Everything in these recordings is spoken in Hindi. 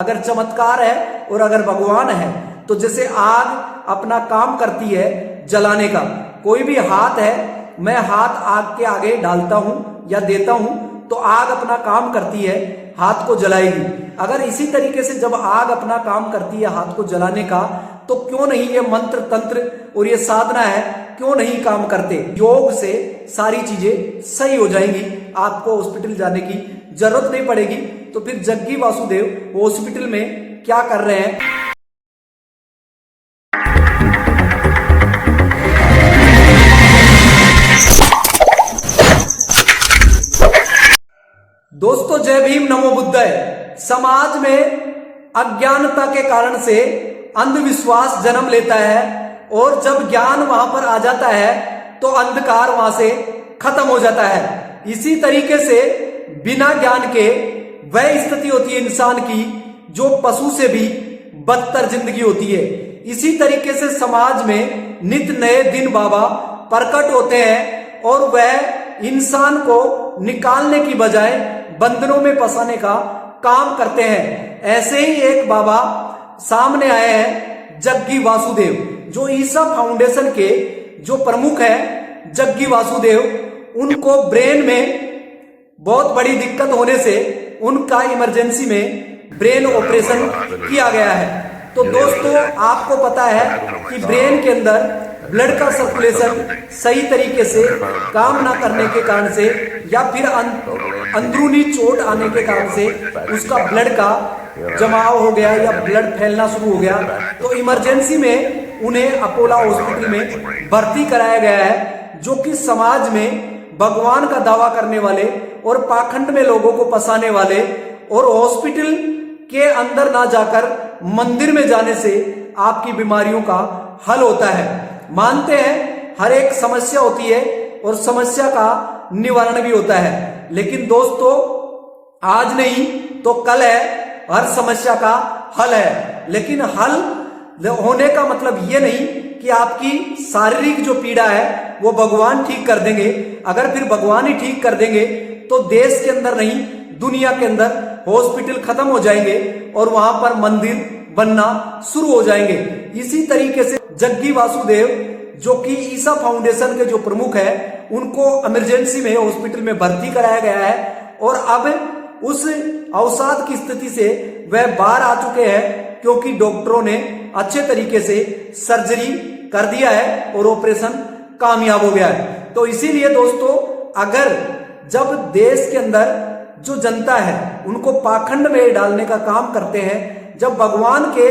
अगर चमत्कार है और अगर भगवान है तो जैसे आग अपना काम करती है जलाने का, कोई भी हाथ है, मैं हाथ आग के आगे डालता हूं या देता हूं तो आग अपना काम करती है, हाथ को जलाएगी। अगर इसी तरीके से जब आग अपना काम करती है हाथ को जलाने का, तो क्यों नहीं ये मंत्र तंत्र और ये साधना है क्यों नहीं काम करते। योग से सारी चीजें सही हो जाएंगी, आपको हॉस्पिटल जाने की जरूरत नहीं पड़ेगी। तो फिर जग्गी वासुदेव हॉस्पिटल में क्या कर रहे हैं? दोस्तों जय भीम, नमो बुद्धाय। समाज में अज्ञानता के कारण से अंधविश्वास जन्म लेता है और जब ज्ञान वहां पर आ जाता है तो अंधकार वहां से खत्म हो जाता है। इसी तरीके से बिना ज्ञान के वह स्थिति होती है इंसान की जो पशु से भी बदतर जिंदगी होती है। इसी तरीके से समाज में नित नए दिन बाबा प्रकट होते हैं और वह इंसान को निकालने की बजाय बंधनों में फंसाने का काम करते हैं। ऐसे ही एक बाबा सामने आए हैं, जग्गी वासुदेव, जो ईसा फाउंडेशन के जो प्रमुख हैं जग्गी वासुदेव। उनको ब्रेन में बहुत बड़ी दिक्कत होने से उनका इमरजेंसी में ब्रेन ऑपरेशन किया गया है। तो दोस्तों आपको पता है कि ब्रेन के अंदर ब्लड का सर्कुलेशन सही तरीके से काम ना करने के कारण से या फिर अंदरूनी चोट आने के कारण से उसका ब्लड का जमाव हो गया या ब्लड फैलना शुरू हो गया, तो इमरजेंसी में उन्हें अपोलो हॉस्पिटल में भर्ती कराया गया है, जो कि समाज में भगवान का दावा करने वाले और पाखंड में लोगों को फंसाने वाले और हॉस्पिटल के अंदर ना जाकर मंदिर में जाने से आपकी बीमारियों का हल होता है। मानते हैं हर एक समस्या होती है और समस्या का निवारण भी होता है, लेकिन दोस्तों आज नहीं तो कल है, हर समस्या का हल है। लेकिन हल होने का मतलब ये नहीं कि आपकी शारीरिक जो पीड़ा है वो भगवान ठीक कर देंगे। अगर फिर भगवान ही ठीक कर देंगे तो देश के अंदर नहीं दुनिया के अंदर हॉस्पिटल खत्म हो जाएंगे और वहां पर मंदिर बनना शुरू हो जाएंगे। इसी तरीके से जग्गी वासुदेव जो कि ईसा फाउंडेशन के जो प्रमुख है, उनको इमरजेंसी में हॉस्पिटल में भर्ती कराया गया है और अब उस अवसाद की स्थिति से वह बाहर आ चुके हैं, क्योंकि डॉक्टरों ने अच्छे तरीके से सर्जरी कर दिया है और ऑपरेशन कामयाब हो गया है। तो इसीलिए दोस्तों अगर जब देश के अंदर जो जनता है उनको पाखंड में डालने का काम करते हैं, जब भगवान के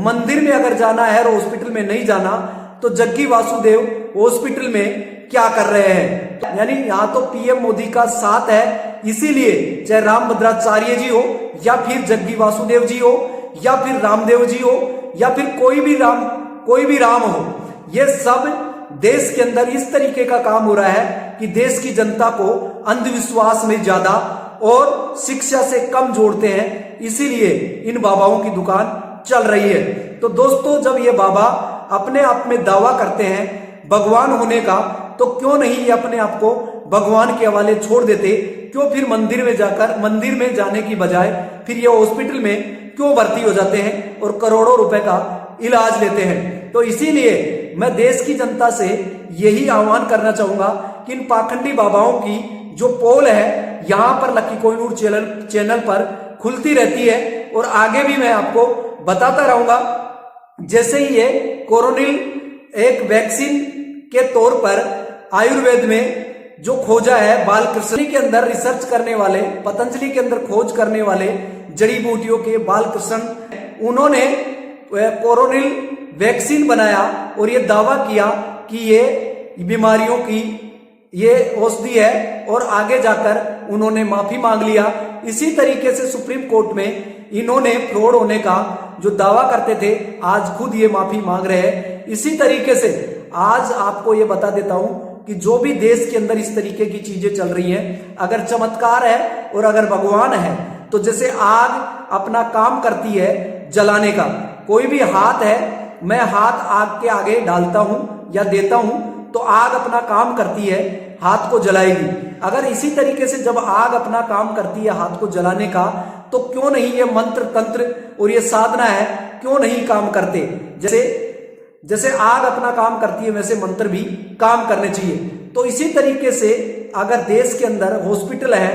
मंदिर में अगर जाना है और हॉस्पिटल में नहीं जाना, तो जग्गी वासुदेव हॉस्पिटल में क्या कर रहे हैं? यानी यहां तो पीएम मोदी का साथ है, इसीलिए चाहे रामभद्राचार्य जी हो या फिर जग्गी वासुदेव जी हो या फिर रामदेव जी हो या फिर कोई भी राम हो, ये सब देश के अंदर इस तरीके का काम हो रहा है कि देश की जनता को अंधविश्वास में ज्यादा और शिक्षा से कम जोड़ते हैं। इसीलिए इन बाबाओं की दुकान चल रही है। तो दोस्तों जब ये बाबा अपने आप में दावा करते हैं भगवान होने का, तो क्यों नहीं ये अपने आप को भगवान के हवाले छोड़ देते? क्यों फिर मंदिर में जाने की बजाय फिर ये हॉस्पिटल में क्यों भर्ती हो जाते हैं और करोड़ों रुपए का इलाज लेते हैं? तो इसीलिए मैं देश की जनता से यही आह्वान करना चाहूंगा कि इन पाखंडी बाबाओं की जो पोल है यहां पर लकी कोहिनूर चैनल पर खुलती रहती है और आगे भी मैं आपको बताता रहूंगा। जैसे ही ये कोरोनिल एक वैक्सीन के तौर पर आयुर्वेद में जो खोजा है, बालकृष्ण के अंदर रिसर्च करने वाले, पतंजलि के अंदर खोज करने वाले जड़ी बूटियों के बालकृष्ण, उन्होंने कोरोनिल वैक्सीन बनाया और ये दावा किया कि ये बीमारियों की ये औषधि है और आगे जाकर उन्होंने माफी मांग लिया। इसी तरीके से सुप्रीम कोर्ट में इन्होंने फ्रॉड होने का जो दावा करते थे, आज खुद ये माफी मांग रहे हैं। इसी तरीके से आज आपको ये बता देता हूं कि जो भी देश के अंदर इस तरीके की चीजें चल रही हैं, अगर चमत्कार है और अगर भगवान है, तो जैसे आग अपना काम करती है जलाने का, कोई भी हाथ है, मैं हाथ आग के आगे डालता हूं या देता हूं तो आग अपना काम करती है, हाथ को जलाएगी। अगर इसी तरीके से जब आग अपना काम करती है हाथ को जलाने का, तो क्यों नहीं ये मंत्र तंत्र और ये साधना है क्यों नहीं काम करते। जैसे आग अपना काम करती है वैसे मंत्र भी काम करने चाहिए। तो इसी तरीके से अगर देश के अंदर हॉस्पिटल है,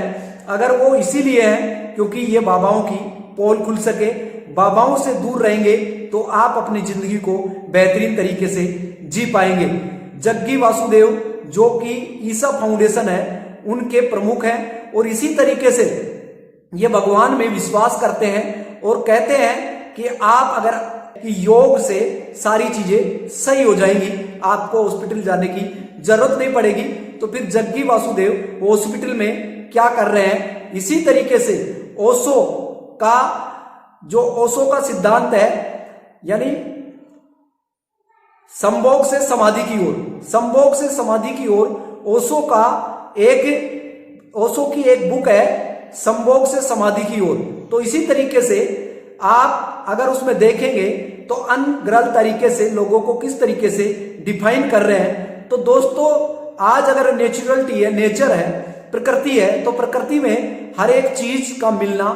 अगर वो इसीलिए है क्योंकि ये बाबाओं की पोल खुल सके, बाबाओं से दूर रहेंगे तो आप अपनी जिंदगी को बेहतरीन तरीके से जी पाएंगे। जग्गी वासुदेव जो कि ईसा फाउंडेशन है उनके प्रमुख हैं और इसी तरीके से ये भगवान में विश्वास करते हैं और कहते हैं कि आप अगर कि योग से सारी चीजें सही हो जाएंगी, आपको हॉस्पिटल जाने की जरूरत नहीं पड़ेगी। तो फिर जग्गी वासुदेव हॉस्पिटल में क्या कर रहे हैं, इसी तरीके से ओशो का सिद्धांत है, यानी संभोग से समाधि की ओर, संभोग से समाधि की ओर ओशो की एक बुक है संभोग से समाधि की ओर। तो इसी तरीके से आप अगर उसमें देखेंगे तो अनग्रल तरीके से लोगों को किस तरीके से डिफाइन कर रहे हैं। तो दोस्तों आज अगर नेचुरलिटी है, नेचर है, प्रकृति है, तो प्रकृति में हर एक चीज का मिलना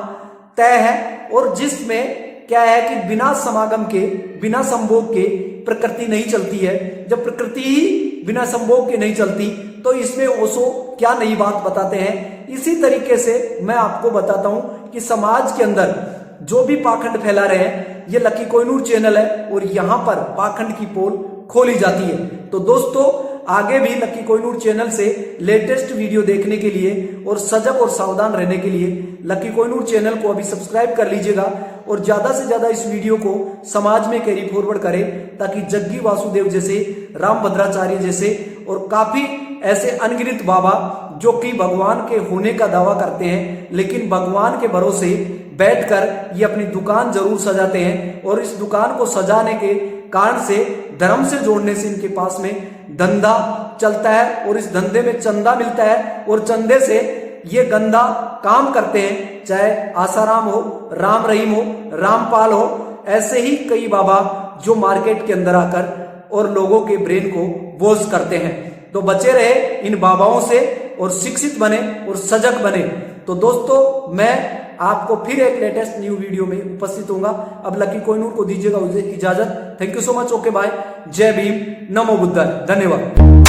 तय है और जिसमें क्या है कि बिना समागम के, बिना संभोग के प्रकृति नहीं चलती है। जब प्रकृति ही बिना संभोग के नहीं चलती तो इसमें ओशो क्या नई बात बताते हैं। इसी तरीके से मैं आपको बताता हूं कि समाज के अंदर जो भी पाखंड फैला रहे हैं, ये लकी कोहिनूर चैनल है और यहां पर पाखंड की पोल खोली जाती है। तो दोस्तों आगे भी लकी कोहिनूर चैनल से लेटेस्ट वीडियो देखने के लिए और सजग और सावधान रहने के लिए लकी कोहिनूर चैनल को अभी सब्सक्राइब कर लीजिएगा और ज्यादा से ज्यादा इस वीडियो को समाज में कैरी फॉरवर्ड करें ताकि जग्गी वासुदेव जैसे, रामभद्राचार्य जैसे और काफी ऐसे अनगिनत बाबा जो कि भगवान के होने का दावा करते हैं लेकिन भगवान के भरोसे बैठकर ये अपनी दुकान जरूर सजाते हैं और इस दुकान को सजाने के कारण से, धर्म से जोड़ने से इनके पास में धंधा चलता है और इस धंधे में चंदा मिलता है और चंदे से ये गंदा काम करते हैं। चाहे आसाराम हो, राम रहीम हो, रामपाल हो, ऐसे ही कई बाबा जो मार्केट के अंदर आकर और लोगों के ब्रेन को बोझ करते हैं। तो बचे रहे इन बाबाओं से और शिक्षित बने और सजग बने। तो दोस्तों मैं आपको फिर एक लेटेस्ट न्यू वीडियो में उपस्थित होऊंगा। अब लकी कोहिनूर को दीजिएगा इजाजत। Thank you so much. Okay bye. जय भीम, नमो बुद्धाय, धन्यवाद।